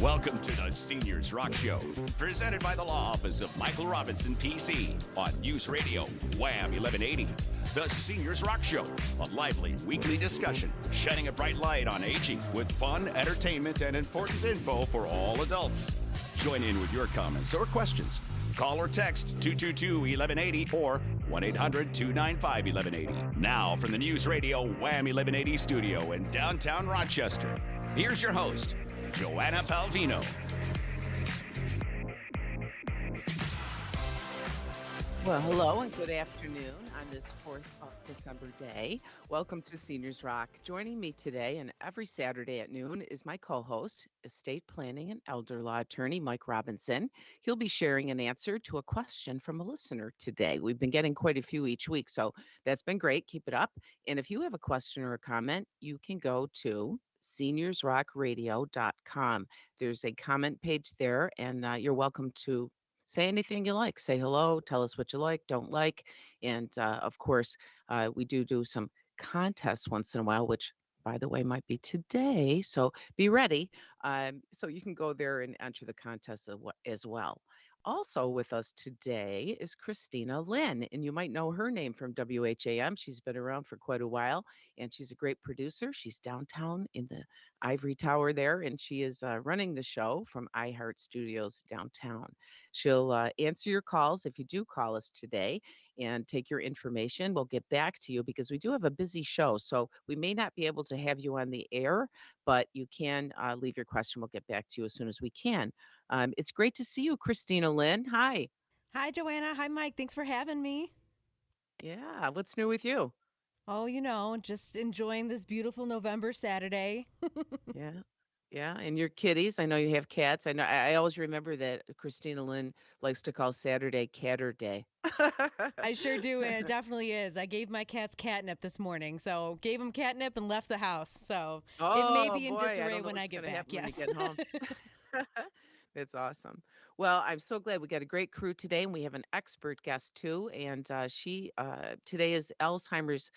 Welcome to the Seniors Rock Show, presented by the Law Office of Michael Robinson, PC, on News Radio, Wham 1180. The Seniors Rock Show, a lively weekly discussion shining a bright light on aging with fun, entertainment, and important info for all adults. Join in with your comments or questions. Call or text 222-1180 or 1-800-295-1180. Now from the News Radio Wham 1180 studio in downtown Rochester, here's your host, Joanna Palvino. Well, hello and good afternoon on this 4th of December day. Welcome to Seniors Rock. Joining me today and every Saturday at noon is my co-host, estate planning and elder law attorney Mike Robinson. He'll be sharing an answer to a question from a listener today. We've been getting quite a few each week, so that's been great. Keep it up. And if you have a question or a comment, you can go to seniorsrockradio.com. There's a comment page there, and you're welcome to say anything you like. Say hello, tell us what you like, don't like. And of course, we do some contests once in a while, which, by the way, might be today. So be ready. So you can go there and enter the contest as well. Also with us today is Christina Lynn, and you might know her name from WHAM. She's been around for quite a while, and she's a great producer. She's downtown in the Ivory Tower there, and she is running the show from iHeart Studios downtown. She'll answer your calls if you do call us today and take your information. We'll get back to you because we do have a busy show, so we may not be able to have you on the air, but you can leave your question. We'll get back to you as soon as we can. It's great to see you, Christina Lynn. Hi. Hi, Joanna. Hi, Mike. Thanks for having me. Yeah, what's new with you? Oh, just enjoying this beautiful November Saturday. Yeah. Yeah, and your kitties. I know you have cats. I know I always remember that Christina Lynn likes to call Saturday Catter Day. I sure do, and it definitely is. I gave my cats catnip this morning, so gave them catnip and left the house. So it may Oh be in boy, I disarray don't know when I what's get going to back. happen when you Yes. get home. It's awesome. Well, I'm so glad we got a great crew today, and we have an expert guest too. And she today is Alzheimer's.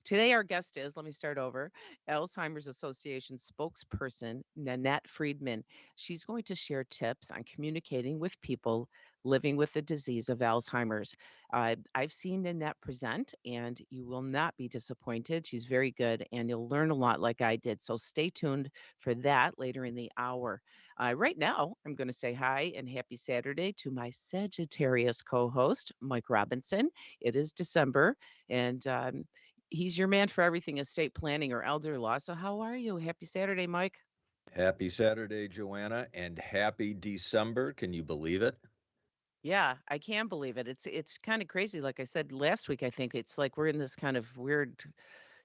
Today, our guest is, let me start over, Alzheimer's Association spokesperson, Nanette Friedman. She's going to share tips on communicating with people living with the disease of Alzheimer's. I've seen Nanette present, and you will not be disappointed. She's very good, and you'll learn a lot like I did. So stay tuned for that later in the hour. Right now, I'm going to say hi and happy Saturday to my Sagittarius co-host, Mike Robinson. It is December, and he's your man for everything estate planning or elder law. So how are you? Happy Saturday, Mike. Happy Saturday, Joanna, and happy December. Can you believe it? Yeah, I can believe it. It's kind of crazy. Like I said last week, I think it's like we're in this kind of weird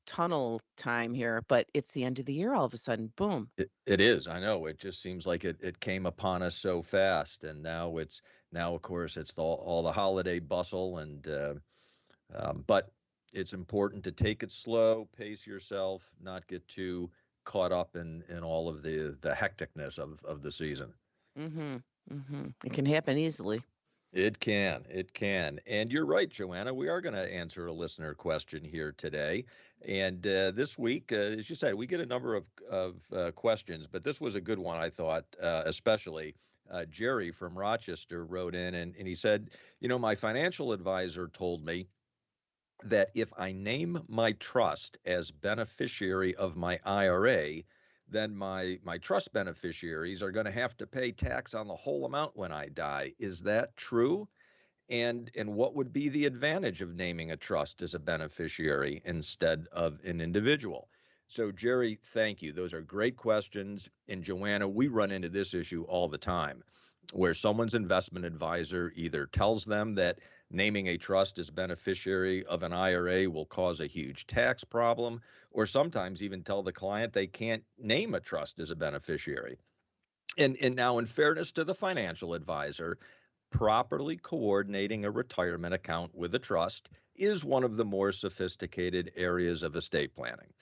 tunnel time here, but it's the end of the year all of a sudden. Boom. It is. I know. It just seems like it came upon us so fast, and now of course it's all the holiday bustle, and but it's important to take it slow, pace yourself, not get too caught up in all of the hecticness of the season. Mm-hmm. Mm-hmm. It can happen easily. It can. It can. And you're right, Joanna. We are going to answer a listener question here today. And this week, as you said, we get a number of questions, but this was a good one, I thought, especially. Jerry from Rochester wrote in and he said, my financial advisor told me that if I name my trust as beneficiary of my IRA, then my trust beneficiaries are going to have to pay tax on the whole amount when I die. Is that true? And what would be the advantage of naming a trust as a beneficiary instead of an individual? So, Jerry, thank you. Those are great questions. And Joanna, we run into this issue all the time where someone's investment advisor either tells them that naming a trust as beneficiary of an IRA will cause a huge tax problem, or sometimes even tell the client they can't name a trust as a beneficiary. And now, in fairness to the financial advisor, properly coordinating a retirement account with a trust is one of the more sophisticated areas of estate planning.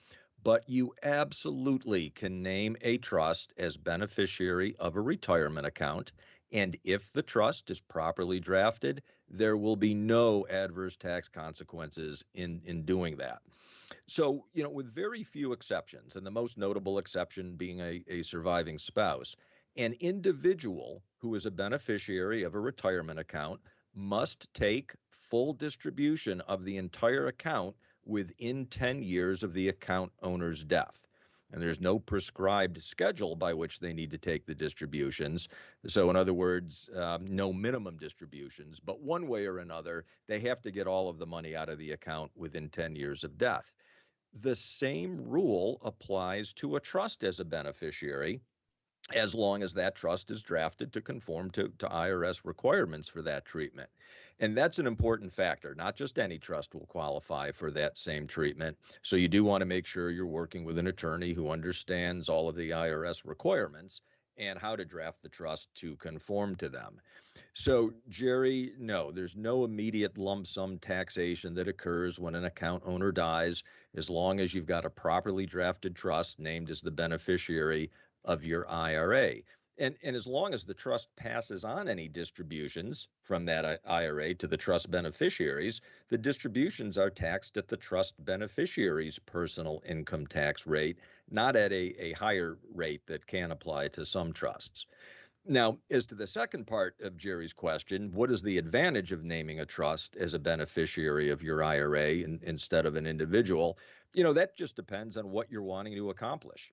But you absolutely can name a trust as beneficiary of a retirement account. And if the trust is properly drafted, there will be no adverse tax consequences in doing that. So, with very few exceptions, and the most notable exception being a surviving spouse, An individual who is a beneficiary of a retirement account must take full distribution of the entire account within 10 years of the account owner's death. And there's no prescribed schedule by which they need to take the distributions. So, in other words, no minimum distributions. But one way or another, they have to get all of the money out of the account within 10 years of death. The same rule applies to a trust as a beneficiary, as long as that trust is drafted to conform to IRS requirements for that treatment. And that's an important factor. Not just any trust will qualify for that same treatment. So you do want to make sure you're working with an attorney who understands all of the IRS requirements and how to draft the trust to conform to them. So, Jerry, no, there's no immediate lump sum taxation that occurs when an account owner dies, as long as you've got a properly drafted trust named as the beneficiary of your IRA. And as long as the trust passes on any distributions from that IRA to the trust beneficiaries, the distributions are taxed at the trust beneficiary's personal income tax rate, not at a higher rate that can apply to some trusts. Now, as to the second part of Jerry's question, what is the advantage of naming a trust as a beneficiary of your IRA instead of an individual? That just depends on what you're wanting to accomplish.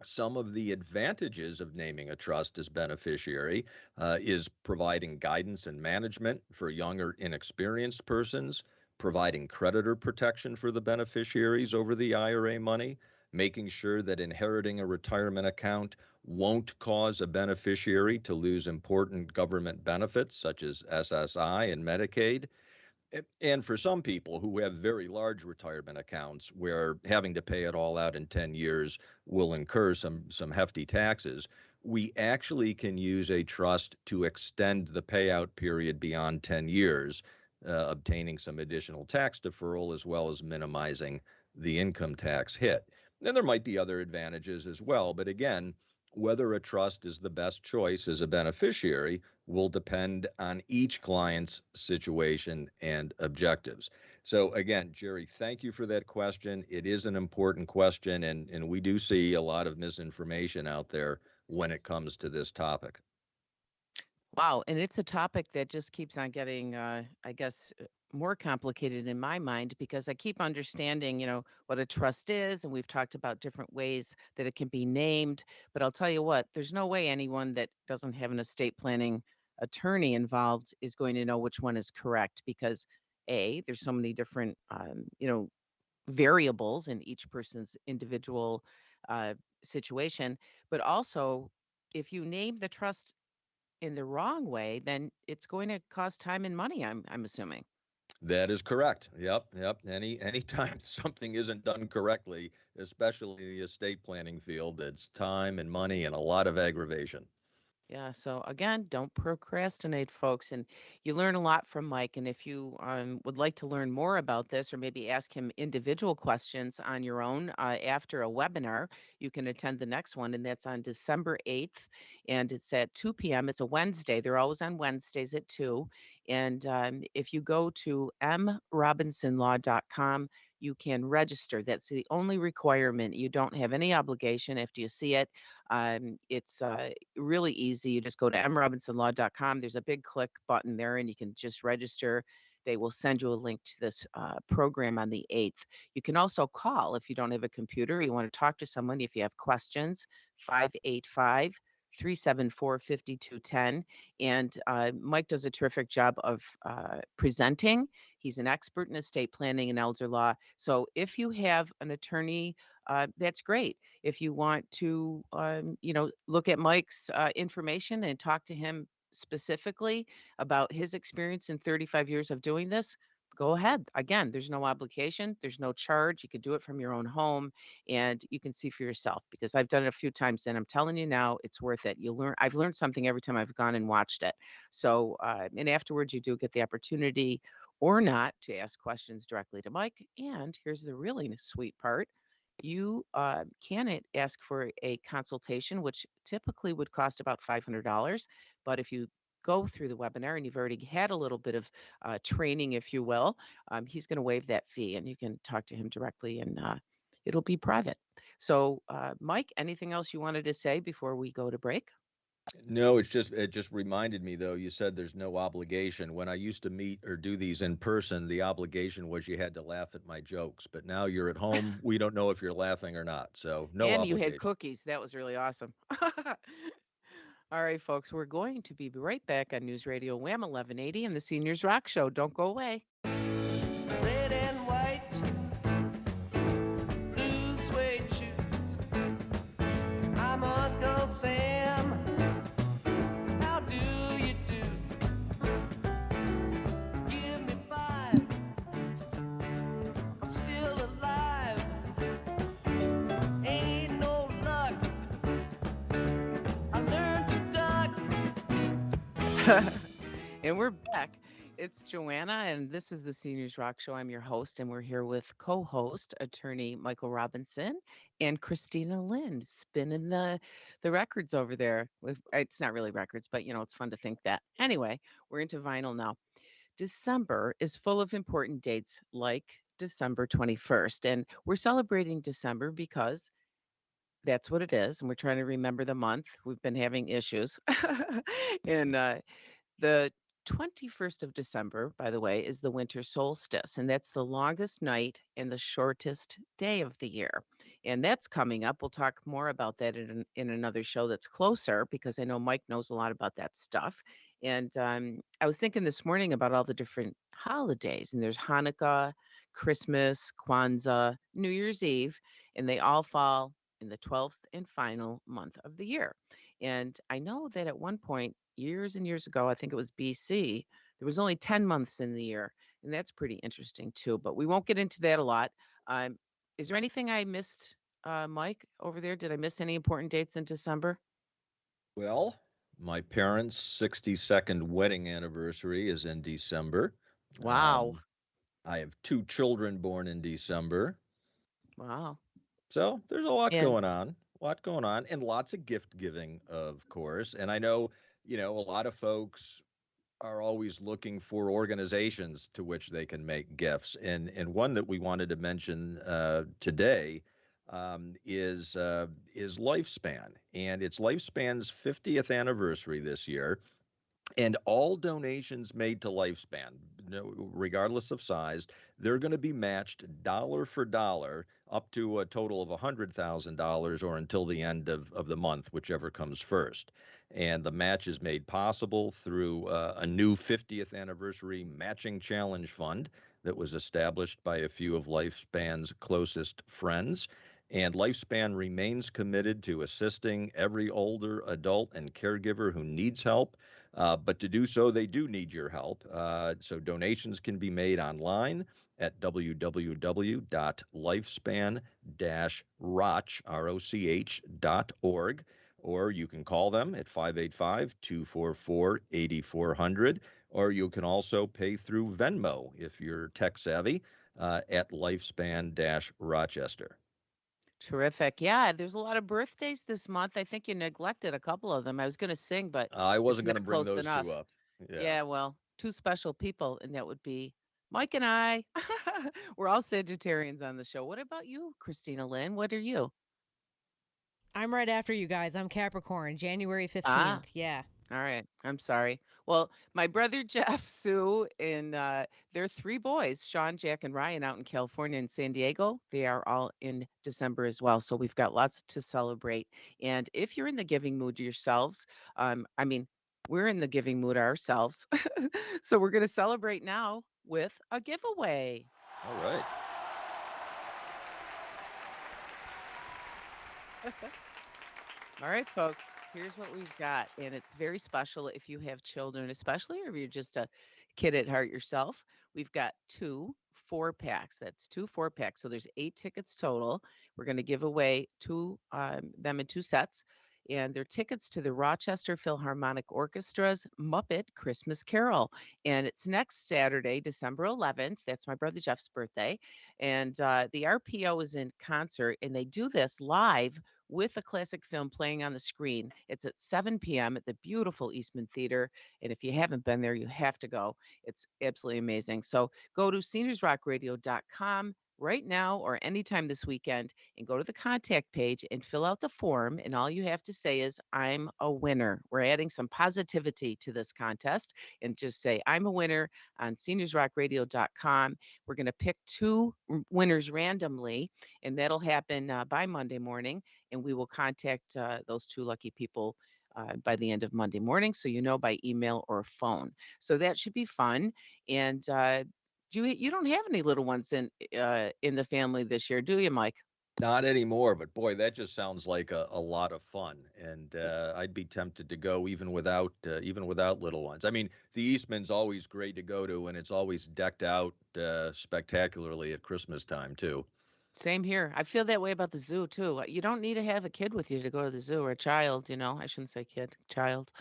Some of the advantages of naming a trust as beneficiary is providing guidance and management for younger, inexperienced persons, providing creditor protection for the beneficiaries over the IRA money, making sure that inheriting a retirement account won't cause a beneficiary to lose important government benefits such as SSI and Medicaid. And for some people who have very large retirement accounts where having to pay it all out in 10 years will incur some hefty taxes, we actually can use a trust to extend the payout period beyond 10 years, obtaining some additional tax deferral as well as minimizing the income tax hit. Then there might be other advantages as well, but again, whether a trust is the best choice as a beneficiary will depend on each client's situation and objectives. So again, Jerry, thank you for that question. It is an important question, and we do see a lot of misinformation out there when it comes to this topic. Wow, and it's a topic that just keeps on getting, I guess, more complicated in my mind because I keep understanding, what a trust is, and we've talked about different ways that it can be named. But I'll tell you what, there's no way anyone that doesn't have an estate planning attorney involved is going to know which one is correct because there's so many different, variables in each person's individual uh, situation, but also if you name the trust in the wrong way, then it's going to cost time and money, I'm assuming. That is correct. Yep. Anytime something isn't done correctly, especially in the estate planning field, it's time and money and a lot of aggravation. Yeah, so again, don't procrastinate, folks. And you learn a lot from Mike. And if you would like to learn more about this or maybe ask him individual questions on your own after a webinar, you can attend the next one. And that's on December 8th. And it's at 2 p.m. It's a Wednesday. They're always on Wednesdays at 2. And if you go to mrobinsonlaw.com, you can register. That's the only requirement. You don't have any obligation after you see it. It's really easy. You just go to mrobinsonlaw.com. There's a big click button there, and you can just register. They will send you a link to this program on the 8th. You can also call if you don't have a computer. You want to talk to someone if you have questions, 585 374 5210. And Mike does a terrific job of presenting. He's an expert in estate planning and elder law. So if you have an attorney, that's great. If you want to, look at Mike's information and talk to him specifically about his experience in 35 years of doing this, go ahead. Again, there's no obligation, there's no charge. You can do it from your own home and you can see for yourself because I've done it a few times and I'm telling you now, it's worth it. I've learned something every time I've gone and watched it. So, and afterwards, you do get the opportunity or not to ask questions directly to Mike. And here's the really sweet part, you can ask for a consultation, which typically would cost about $500. But if you go through the webinar and you've already had a little bit of training, if you will, he's going to waive that fee and you can talk to him directly and it'll be private. So, Mike, anything else you wanted to say before we go to break? No, it just reminded me though. You said there's no obligation. When I used to meet or do these in person, the obligation was you had to laugh at my jokes. But now you're at home, we don't know if you're laughing or not. So no And you had obligation. cookies. That was really awesome. All right, folks, we're going to be right back on News Radio Wham 1180 and the Seniors Rock Show. Don't go away. Red and white, blue suede shoes. I'm Uncle Sam. How do you do? Give me five. I'm still alive. Ain't no luck. I learned to duck. And we're back. It's Joanna, and this is the Seniors Rock Show. I'm your host, and we're here with co host, attorney Michael Robinson, and Christina Lynn, spinning the records over there. It's not really records, but it's fun to think that. Anyway, we're into vinyl now. December is full of important dates like December 21st, and we're celebrating December because that's what it is, and we're trying to remember the month. We've been having issues. and the 21st of December, by the way, is the winter solstice, and that's the longest night and the shortest day of the year. And that's coming up. We'll talk more about that in another show that's closer because I know Mike knows a lot about that stuff. And I was thinking this morning about all the different holidays, and there's Hanukkah, Christmas, Kwanzaa, New Year's Eve, and they all fall in the 12th and final month of the year. And I know that at one point, years and years ago, I think it was BC, there was only 10 months in the year. And that's pretty interesting too. But we won't get into that a lot. Um, is there anything I missed, Mike, over there? Did I miss any important dates in December? Well, my parents' 62nd wedding anniversary is in December. Wow. Um, I have two children born in December. Wow. So there's a lot And going on, and lots of gift giving, of course. And I know, a lot of folks are always looking for organizations to which they can make gifts. And one that we wanted to mention today is Lifespan, and it's Lifespan's 50th anniversary this year. And all donations made to Lifespan, regardless of size, they're going to be matched dollar for dollar up to a total of $100,000 or until the end of the month, whichever comes first. And the match is made possible through a new 50th anniversary matching challenge fund that was established by a few of Lifespan's closest friends. And Lifespan remains committed to assisting every older adult and caregiver who needs help. But to do so, they do need your help. So donations can be made online at www.lifespan-roch.org, or you can call them at 585-244-8400, or you can also pay through Venmo if you're tech savvy at Lifespan-Rochester. terrific. Yeah, there's a lot of birthdays this month. I think you neglected a couple of them. I was going to sing, but I it's wasn't going to not bring close those enough. two up. Yeah. Yeah, well, two special people, and that would be Mike and I. We're all Sagittarians on the show. What about you, Christina Lynn? What are you? I'm right after you guys. I'm Capricorn, January Ah, 15th. Yeah. all right. I'm sorry. Well, my brother Jeff, Sue, and their three boys, Sean, Jack, and Ryan, out in California and San Diego, they are all in December as well. So we've got lots to celebrate. And if you're in the giving mood yourselves, I mean, we're in the giving mood ourselves. So we're going to celebrate now with a giveaway. All right. All right, folks, here's what we've got. And it's very special if you have children, especially, or if you're just a kid at heart yourself. We've got two 4 packs. That's two 4 packs. So there's 8 tickets total. We're going to give away them in two sets. And they're tickets to the Rochester Philharmonic Orchestra's Muppet Christmas Carol. And it's next Saturday, December 11th. That's my brother Jeff's birthday. And the RPO is in concert, and they do this live with a classic film playing on the screen. It's at 7 p.m. at the beautiful Eastman Theater. And if you haven't been there, you have to go. It's absolutely amazing. So go to seniorsrockradio.com, right now or anytime this weekend and go to the contact page and fill out the form. And all you have to say is, I'm a winner. We're adding some positivity to this contest and just say, I'm a winner on seniorsrockradio.com. We're going to pick two winners randomly, and that'll happen by Monday morning. And we will contact those two lucky people by the end of Monday morning. So, by email or phone. So that should be fun. And you don't have any little ones in the family this year, do you, Mike? Not anymore, but boy, that just sounds like a lot of fun, and I'd be tempted to go even without little ones. I mean, the Eastman's always great to go to, and it's always decked out spectacularly at Christmas time too. Same here. I feel that way about the zoo too. You don't need to have a kid with you to go to the zoo, or a child, I shouldn't say kid, child.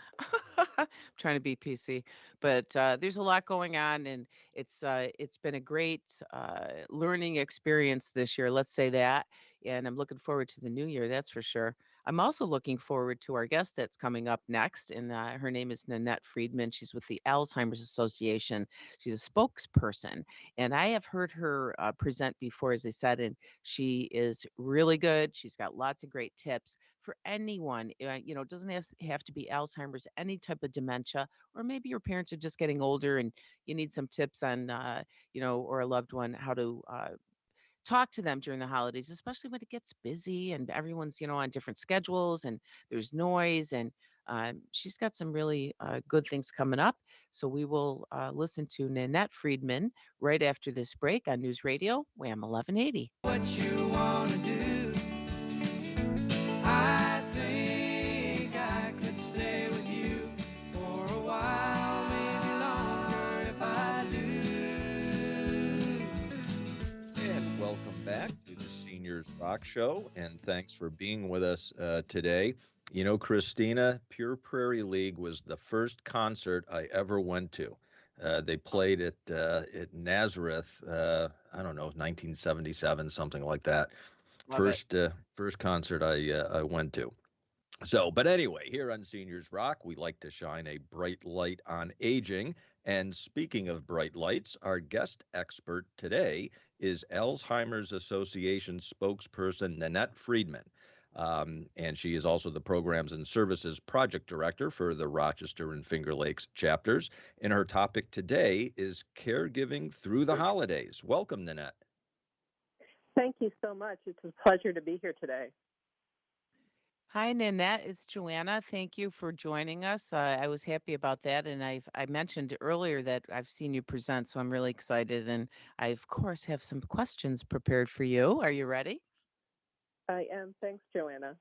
I'm trying to be PC. But there's a lot going on, and it's been a great learning experience this year, let's say that. And I'm looking forward to the new year, that's for sure. I'm also looking forward to our guest that's coming up next, and her name is Nanette Friedman. She's with the Alzheimer's Association. She's a spokesperson, and I have heard her present before, as I said, and she is really good. She's got lots of great tips for anyone. It doesn't have to be Alzheimer's, any type of dementia, or maybe your parents are just getting older and you need some tips on, or a loved one, how to talk to them during the holidays, especially when it gets busy and everyone's, on different schedules and there's noise. And she's got some really good things coming up. So we will listen to Nanette Friedman right after this break on News Radio, Wham 1180. What you wanna do? I think I could stay with you for a while, maybe longer if I do. And welcome back to the Seniors Rock Show, and thanks for being with us today. Christina, Pure Prairie League was the first concert I ever went to. They played at Nazareth, I don't know, 1977, something like that. Love it. First concert I went to. So, but anyway, here on Seniors Rock, we like to shine a bright light on aging. And speaking of bright lights, our guest expert today is Alzheimer's Association spokesperson Nanette Friedman. And she is also the Programs and Services Project Director for the Rochester and Finger Lakes chapters. And her topic today is caregiving through the holidays. Welcome, Nanette. Thank you so much. It's a pleasure to be here today. Hi, Nanette. It's Joanna. Thank you for joining us. I was happy about that, and I mentioned earlier that I've seen you present, so I'm really excited. And I, of course, have some questions prepared for you. Are you ready? I am. Thanks, Joanna.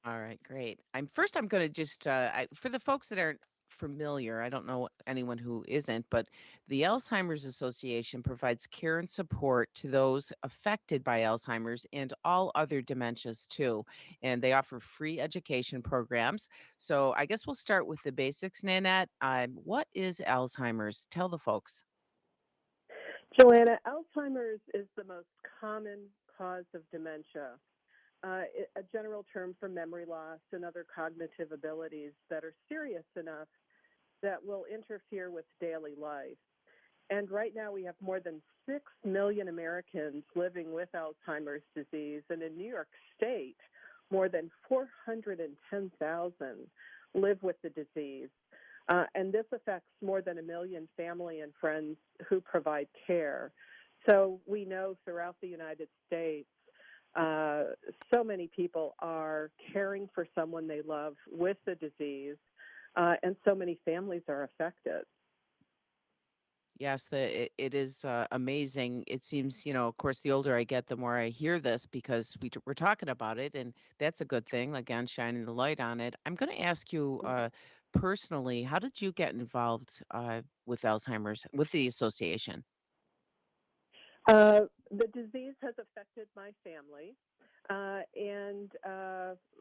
All right, great. I'm going to just for the folks that aren't familiar, I don't know anyone who isn't, but the Alzheimer's Association provides care and support to those affected by Alzheimer's and all other dementias too. And they offer free education programs. So I guess we'll start with the basics, Nanette. What is Alzheimer's? Tell the folks. Joanna, Alzheimer's is the most common cause of dementia, a general term for memory loss and other cognitive abilities that are serious enough that will interfere with daily life. And right now we have more than 6 million Americans living with Alzheimer's disease. And in New York State, more than 410,000 live with the disease. And this affects more than 1 million family and friends who provide care. So we know throughout the United States, so many people are caring for someone they love with the disease, and so many families are affected. Yes, it is amazing. It seems, of course, the older I get, the more I hear this because we're talking about it, and that's a good thing. Again, shining the light on it. I'm going to ask you personally, how did you get involved with Alzheimer's, with the association? The disease has affected my family, and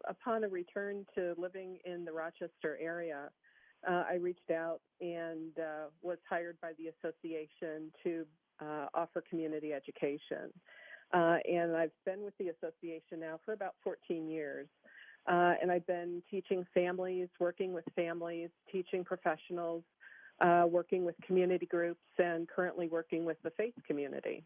upon a return to living in the Rochester area, I reached out and was hired by the association to offer community education. And I've been with the association now for about 14 years. And I've been teaching families, working with families, teaching professionals, working with community groups, and currently working with the faith community.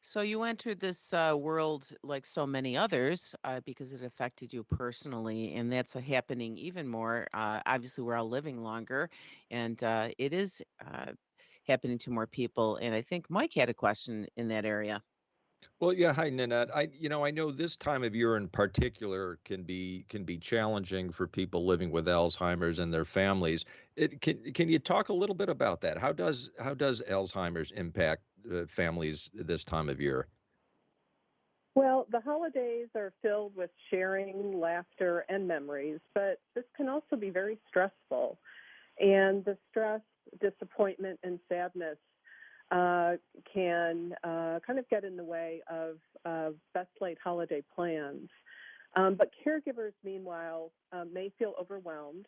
So you entered this world like so many others because it affected you personally, and that's happening even more. Obviously, we're all living longer, and it is happening to more people. And I think Mike had a question in that area. Well, yeah. Hi, Nanette. I know this time of year in particular can be challenging for people living with Alzheimer's and their families. Can you talk a little bit about that? How does Alzheimer's impact families this time of year? Well, the holidays are filled with sharing, laughter, and memories, but this can also be very stressful. And the stress, disappointment, and sadness uh, can kind of get in the way of best laid holiday plans. But caregivers, meanwhile, may feel overwhelmed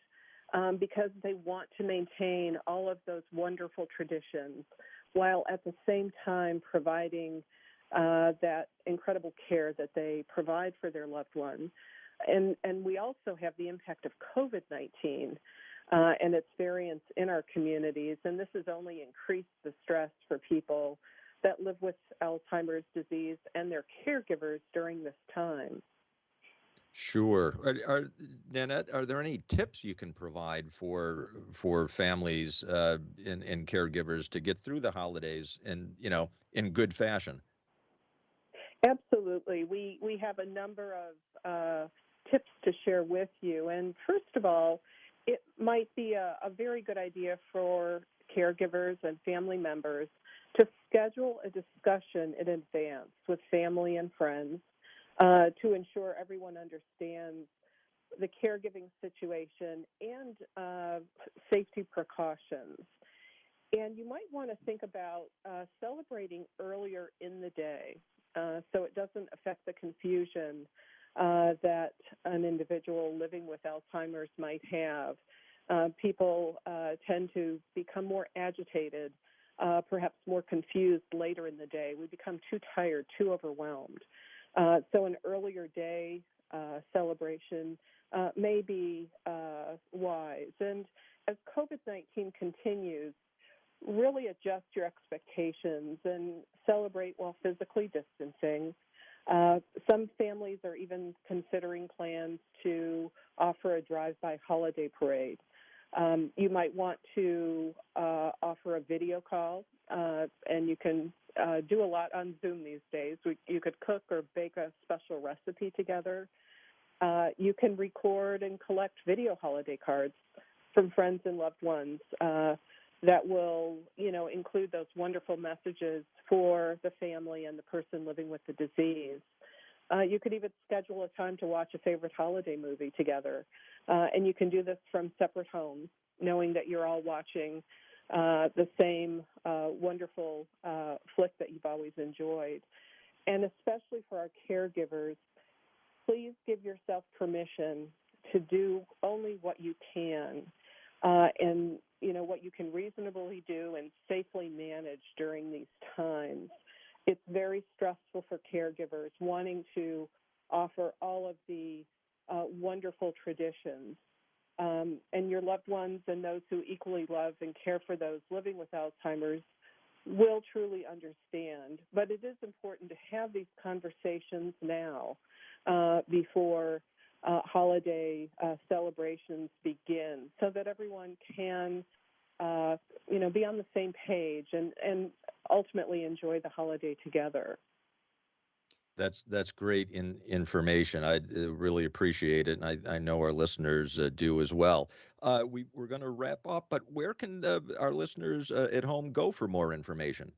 because they want to maintain all of those wonderful traditions while at the same time providing that incredible care that they provide for their loved ones. And we also have the impact of COVID-19 and its variants in our communities, and this has only increased the stress for people that live with Alzheimer's disease and their caregivers during this time. Sure. Nanette, are there any tips you can provide for families and caregivers to get through the holidays in good fashion? Absolutely. We have a number of tips to share with you. And first of all, it might be a very good idea for caregivers and family members to schedule a discussion in advance with family and friends to ensure everyone understands the caregiving situation and safety precautions. And you might want to think about celebrating earlier in the day so it doesn't affect the confusion that an individual living with Alzheimer's might have. People tend to become more agitated, perhaps more confused later in the day. We become too tired, too overwhelmed. So an earlier day celebration may be wise. And as COVID-19 continues, really adjust your expectations and celebrate while physically distancing. Some families are even considering plans to offer a drive-by holiday parade. You might want to offer a video call, and you can do a lot on Zoom these days. You could cook or bake a special recipe together. You can record and collect video holiday cards from friends and loved ones that will, include those wonderful messages for the family and the person living with the disease. You could even schedule a time to watch a favorite holiday movie together. And you can do this from separate homes, knowing that you're all watching the same wonderful flick that you've always enjoyed. And especially for our caregivers, please give yourself permission to do only what you can and what you can reasonably do and safely manage during these times. It's very stressful for caregivers wanting to offer all of the wonderful traditions. And your loved ones and those who equally love and care for those living with Alzheimer's will truly understand. But it is important to have these conversations now before holiday celebrations begin so that everyone can, be on the same page and ultimately enjoy the holiday together. That's great information. I really appreciate it, and I know our listeners do as well. We're going to wrap up, but where can our listeners at home go for more information?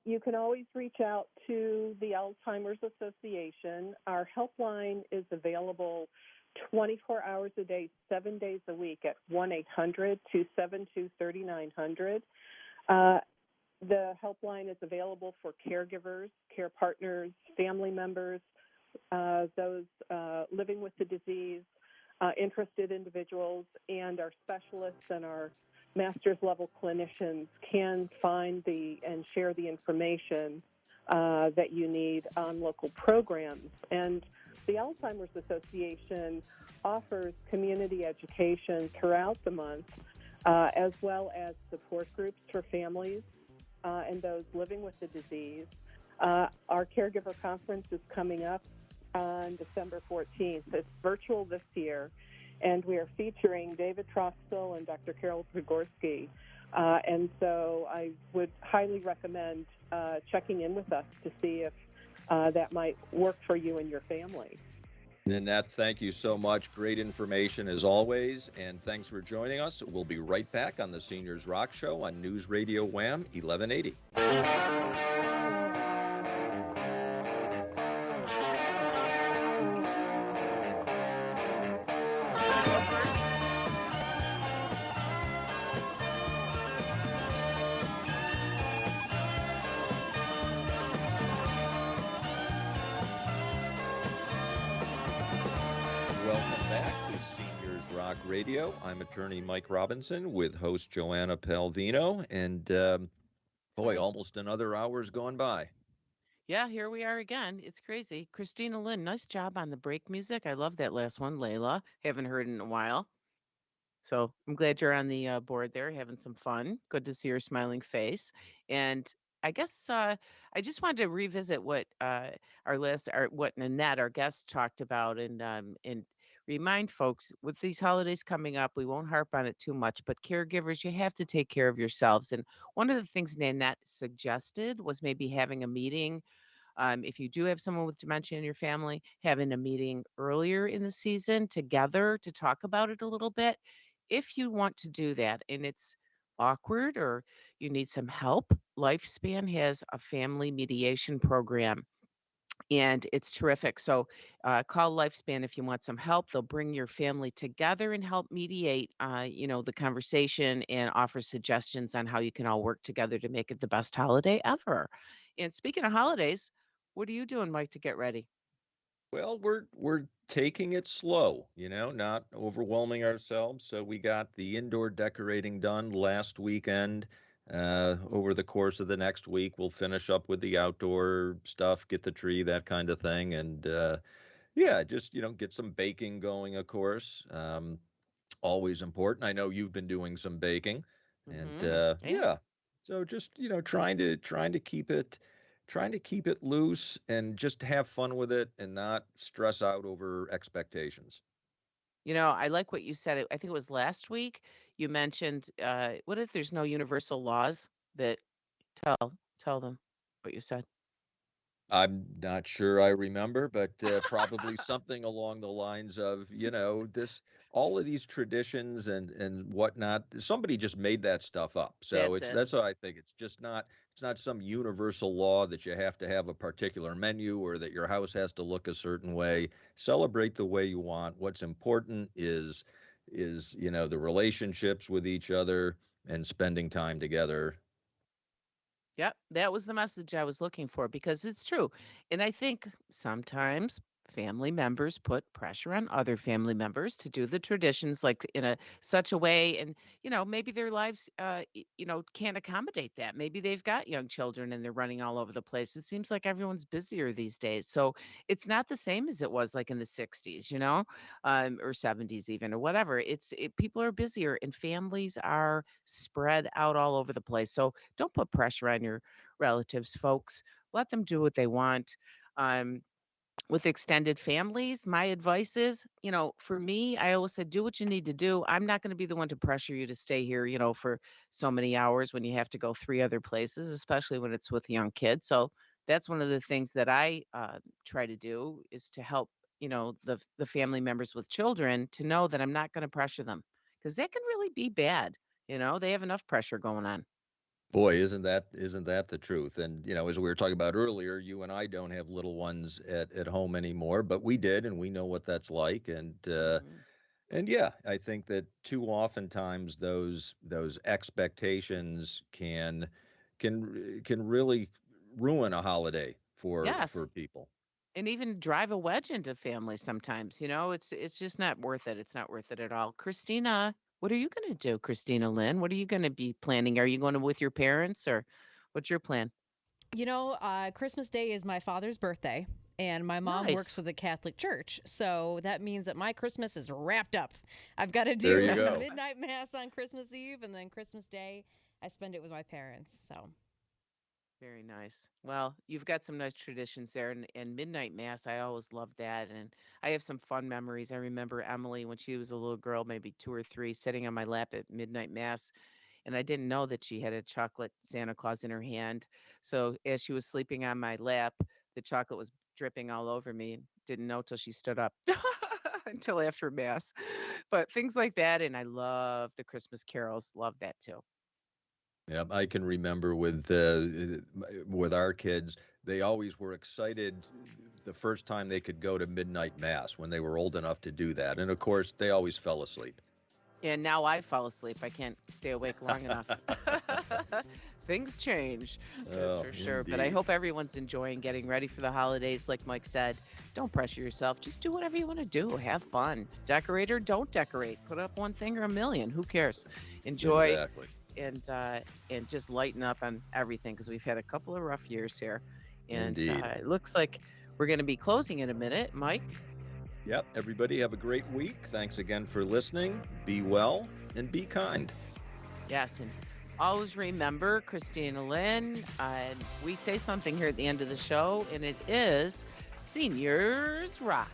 You can always reach out to the Alzheimer's Association. Our helpline is available 24 hours a day, 7 days a week at 1-800-272-3900. The helpline is available for caregivers, care partners, family members, those living with the disease, interested individuals, and our specialists and our master's level clinicians can find and share the information that you need on local programs. And the Alzheimer's Association offers community education throughout the month, as well as support groups for families and those living with the disease. Our caregiver conference is coming up on December 14th. It's virtual this year, and we are featuring David Trostel and Dr. Carol Pogorski. And so I would highly recommend checking in with us to see if that might work for you and your family. Nanette, thank you so much. Great information as always, and thanks for joining us. We'll be right back on the Seniors Rock Show on News Radio Wham 1180. Radio. I'm attorney Mike Robinson with host Joanna Palvino, and boy, almost another hour's gone by. Yeah, here we are again. It's crazy. Christina Lynn, nice job on the break music. I love that last one, Layla. Haven't heard it in a while. So I'm glad you're on the board there, having some fun. Good to see your smiling face. And I guess I just wanted to revisit what what Nanette, our guest, talked about, and remind folks with these holidays coming up, we won't harp on it too much, but caregivers, you have to take care of yourselves. And one of the things Nanette suggested was maybe having a meeting if you do have someone with dementia in your family, having a meeting earlier in the season together to talk about it a little bit. If you want to do that and it's awkward or you need some help, Lifespan has a family mediation program and it's terrific. So call Lifespan if you want some help. They'll bring your family together and help mediate, the conversation and offer suggestions on how you can all work together to make it the best holiday ever. And speaking of holidays, what are you doing, Mike, to get ready? Well, we're taking it slow, not overwhelming ourselves. So we got the indoor decorating done last weekend. Over the course of the next week, we'll finish up with the outdoor stuff, get the tree, that kind of thing, and yeah, just get some baking going, of course. Always important. I know you've been doing some baking, and Yeah. yeah, so just trying to keep it loose and just have fun with it and not stress out over expectations. I like what you said. I think it was last week you mentioned, what if there's no universal laws that tell them what you said? I'm not sure I remember, but probably something along the lines of, this, all of these traditions and whatnot. Somebody just made that stuff up. So That's it. that's what I think. It's not some universal law that you have to have a particular menu or that your house has to look a certain way. Celebrate the way you want. What's important is the relationships with each other and spending time together. Yep, that was the message I was looking for because it's true. And I think sometimes family members put pressure on other family members to do the traditions like in a such a way and maybe their lives can't accommodate that. Maybe they've got young children and they're running all over the place. It seems like everyone's busier these days. So it's not the same as it was like in the 60s, or 70s even or whatever. People are busier and families are spread out all over the place. So don't put pressure on your relatives, folks. Let them do what they want. Um, with extended families, my advice is, for me, I always said, do what you need to do. I'm not going to be the one to pressure you to stay here, for so many hours when you have to go three other places, especially when it's with young kids. So that's one of the things that I try to do is to help, the family members with children to know that I'm not going to pressure them because that can really be bad. They have enough pressure going on. Boy, isn't that the truth? And as we were talking about earlier, you and I don't have little ones at home anymore, but we did, and we know what that's like. Mhm. And yeah, I think that too oftentimes those expectations can really ruin a holiday Yes. for people. And even drive a wedge into families sometimes, it's just not worth it. It's not worth it at all. Christina, what are you going to do, Christina Lynn? What are you going to be planning? Are you going to with your parents or what's your plan? Christmas Day is my father's birthday, and my mom works Nice. for the Catholic Church. So that means that my Christmas is wrapped up. I've got to There you do go. midnight mass on Christmas Eve, and then Christmas Day, I spend it with my parents. So Very nice. Well, you've got some nice traditions there, and midnight mass. I always loved that, and I have some fun memories. I remember Emily when she was a little girl, maybe 2 or 3, sitting on my lap at midnight mass, and I didn't know that she had a chocolate Santa Claus in her hand. So as she was sleeping on my lap, the chocolate was dripping all over me, and didn't know till she stood up until after mass. But things like that, and I love the Christmas carols. Love that too. Yeah, I can remember with our kids, they always were excited the first time they could go to midnight mass when they were old enough to do that. And of course, they always fell asleep. And now I fall asleep. I can't stay awake long enough. Things change, that's Oh, for sure. But I indeed. hope everyone's enjoying getting ready for the holidays. Like Mike said, don't pressure yourself. Just do whatever you want to do. Have fun. Decorate or don't decorate. Put up one thing or a million. Who cares? Enjoy Exactly. and just lighten up on everything because we've had a couple of rough years here. And Indeed. it looks like we're going to be closing in a minute. Mike? Yep. Everybody have a great week. Thanks again for listening. Be well and be kind. Yes, and always remember Christina Lynn. We say something here at the end of the show, and it is Seniors Rock.